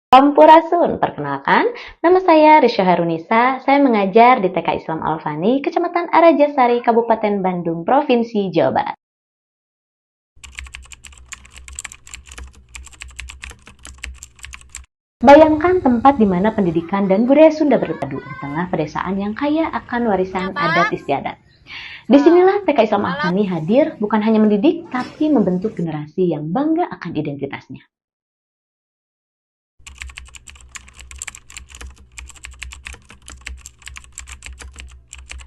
Sampurasun, perkenalkan, nama saya Risha Harunisa, saya mengajar di TK Islam Al-Fani, Kecamatan Arajasari, Kabupaten Bandung, Provinsi Jawa Barat. Bayangkan tempat di mana pendidikan dan budaya Sunda berpadu di tengah pedesaan yang kaya akan warisan adat istiadat. Disinilah TK Islam Al-Fani hadir bukan hanya mendidik, tapi membentuk generasi yang bangga akan identitasnya.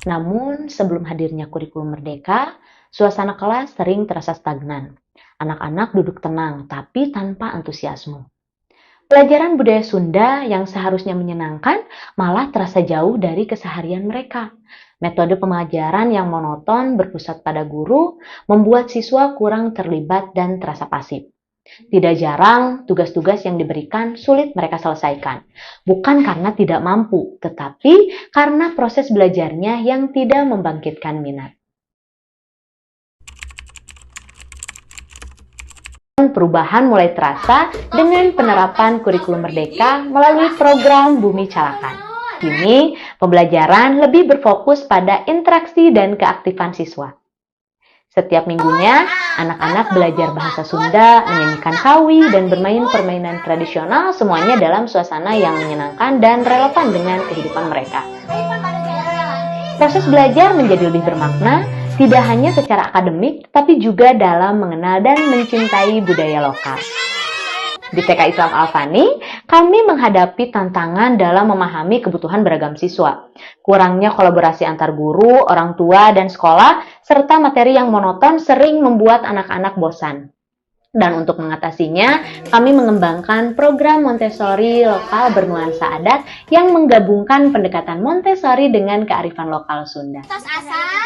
Namun, sebelum hadirnya kurikulum merdeka, suasana kelas sering terasa stagnan. Anak-anak duduk tenang, tapi tanpa antusiasme. Pelajaran budaya Sunda yang seharusnya menyenangkan malah terasa jauh dari keseharian mereka. Metode pengajaran yang monoton berpusat pada guru membuat siswa kurang terlibat dan terasa pasif. Tidak jarang, tugas-tugas yang diberikan sulit mereka selesaikan. Bukan karena tidak mampu, tetapi karena proses belajarnya yang tidak membangkitkan minat. Perubahan mulai terasa dengan penerapan kurikulum merdeka melalui program Bumi Calakan. Kini, pembelajaran lebih berfokus pada interaksi dan keaktifan siswa. Setiap minggunya, anak-anak belajar bahasa Sunda, menyanyikan kawi, dan bermain permainan tradisional, semuanya dalam suasana yang menyenangkan dan relevan dengan kehidupan mereka. Proses belajar menjadi lebih bermakna, tidak hanya secara akademik, tapi juga dalam mengenal dan mencintai budaya lokal. Di TK Islam Al-Fani, kami menghadapi tantangan dalam memahami kebutuhan beragam siswa. Kurangnya kolaborasi antar guru, orang tua, dan sekolah, serta materi yang monoton sering membuat anak-anak bosan. Dan untuk mengatasinya, kami mengembangkan program Montessori lokal bernuansa adat yang menggabungkan pendekatan Montessori dengan kearifan lokal Sunda.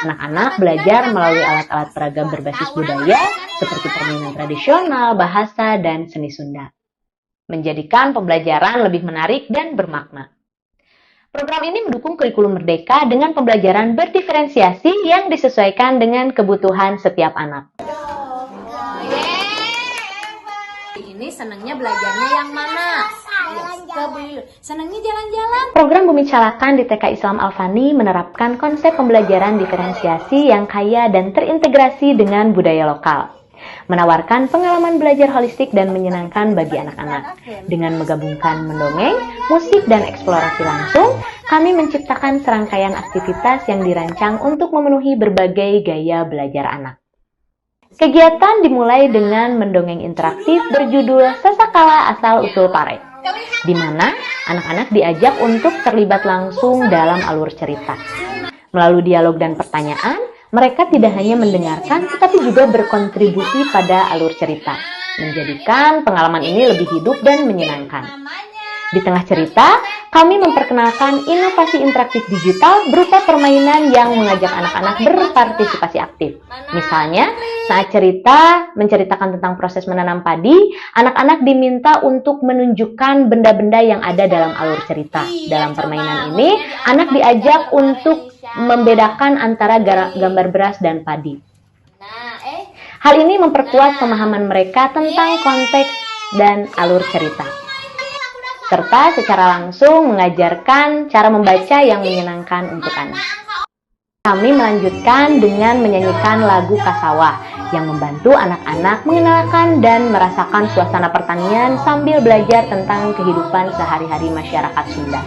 Anak-anak belajar melalui alat-alat peragam berbasis budaya seperti permainan tradisional, bahasa, dan seni Sunda. Menjadikan pembelajaran lebih menarik dan bermakna. Program ini mendukung kurikulum merdeka dengan pembelajaran berdiferensiasi yang disesuaikan dengan kebutuhan setiap anak. Ini senangnya belajarnya yang mana? Senangnya jalan-jalan. Program Bumi Calakan di TK Islam Al-Fani menerapkan konsep pembelajaran diferensiasi yang kaya dan terintegrasi dengan budaya lokal. Menawarkan pengalaman belajar holistik dan menyenangkan bagi anak-anak. Dengan menggabungkan mendongeng, musik, dan eksplorasi langsung, kami menciptakan serangkaian aktivitas yang dirancang untuk memenuhi berbagai gaya belajar anak. Kegiatan dimulai dengan mendongeng interaktif berjudul Sasakala Asal Usul Pare, di mana anak-anak diajak untuk terlibat langsung dalam alur cerita. Melalui dialog dan pertanyaan, mereka tidak hanya mendengarkan, tetapi juga berkontribusi pada alur cerita, menjadikan pengalaman ini lebih hidup dan menyenangkan. Di tengah cerita, kami memperkenalkan inovasi interaktif digital berupa permainan yang mengajak anak-anak berpartisipasi aktif. Misalnya, saat cerita menceritakan tentang proses menanam padi, anak-anak diminta untuk menunjukkan benda-benda yang ada dalam alur cerita. Dalam permainan ini, anak diajak untuk membedakan antara gambar beras dan padi. Hal ini memperkuat pemahaman mereka tentang konteks dan alur cerita, serta secara langsung mengajarkan cara membaca yang menyenangkan untuk anak. Kami melanjutkan dengan menyanyikan lagu Kasawah yang membantu anak-anak mengenalkan dan merasakan suasana pertanian sambil belajar tentang kehidupan sehari-hari masyarakat Sunda.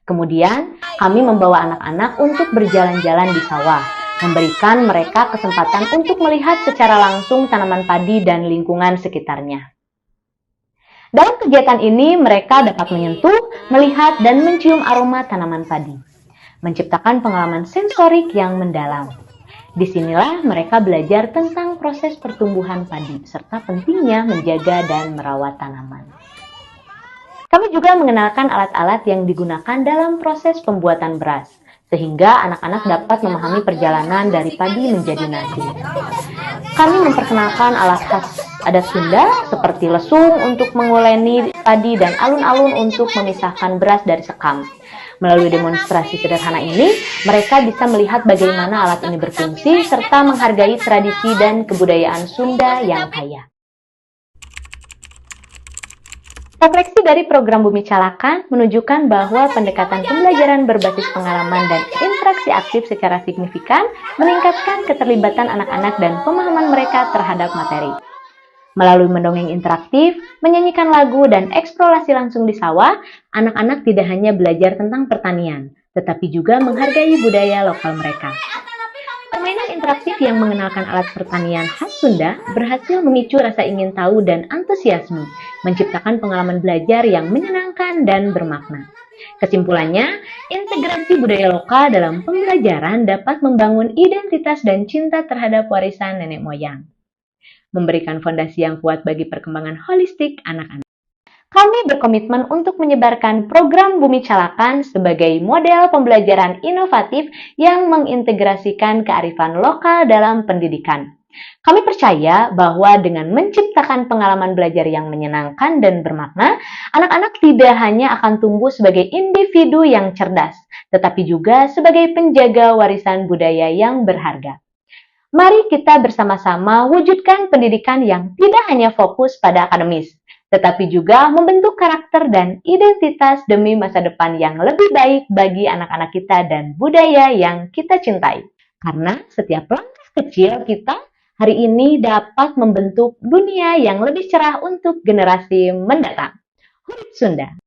Kemudian, kami membawa anak-anak untuk berjalan-jalan di sawah, memberikan mereka kesempatan untuk melihat secara langsung tanaman padi dan lingkungan sekitarnya. Dalam kegiatan ini, mereka dapat menyentuh, melihat, dan mencium aroma tanaman padi, menciptakan pengalaman sensorik yang mendalam. Disinilah mereka belajar tentang proses pertumbuhan padi, serta pentingnya menjaga dan merawat tanaman. Kami juga mengenalkan alat-alat yang digunakan dalam proses pembuatan beras, sehingga anak-anak dapat memahami perjalanan dari padi menjadi nasi. Kami memperkenalkan alat khas adat Sunda seperti lesung untuk menguleni padi dan alun-alun untuk memisahkan beras dari sekam. Melalui demonstrasi sederhana ini, mereka bisa melihat bagaimana alat ini berfungsi serta menghargai tradisi dan kebudayaan Sunda yang kaya. Refleksi dari program Bumi Calakan menunjukkan bahwa pendekatan pembelajaran berbasis pengalaman dan interaksi aktif secara signifikan meningkatkan keterlibatan anak-anak dan pemahaman mereka terhadap materi. Melalui mendongeng interaktif, menyanyikan lagu, dan eksplorasi langsung di sawah, anak-anak tidak hanya belajar tentang pertanian, tetapi juga menghargai budaya lokal mereka. Permainan interaktif yang mengenalkan alat pertanian khas Sunda berhasil memicu rasa ingin tahu dan antusiasme, menciptakan pengalaman belajar yang menyenangkan dan bermakna. Kesimpulannya, integrasi budaya lokal dalam pembelajaran dapat membangun identitas dan cinta terhadap warisan nenek moyang, memberikan fondasi yang kuat bagi perkembangan holistik anak-anak. Kami berkomitmen untuk menyebarkan program Bumi Calakan sebagai model pembelajaran inovatif yang mengintegrasikan kearifan lokal dalam pendidikan. Kami percaya bahwa dengan menciptakan pengalaman belajar yang menyenangkan dan bermakna, anak-anak tidak hanya akan tumbuh sebagai individu yang cerdas, tetapi juga sebagai penjaga warisan budaya yang berharga. Mari kita bersama-sama wujudkan pendidikan yang tidak hanya fokus pada akademis, tetapi juga membentuk karakter dan identitas demi masa depan yang lebih baik bagi anak-anak kita dan budaya yang kita cintai. Karena setiap langkah kecil kita hari ini dapat membentuk dunia yang lebih cerah untuk generasi mendatang. Huruf Sunda!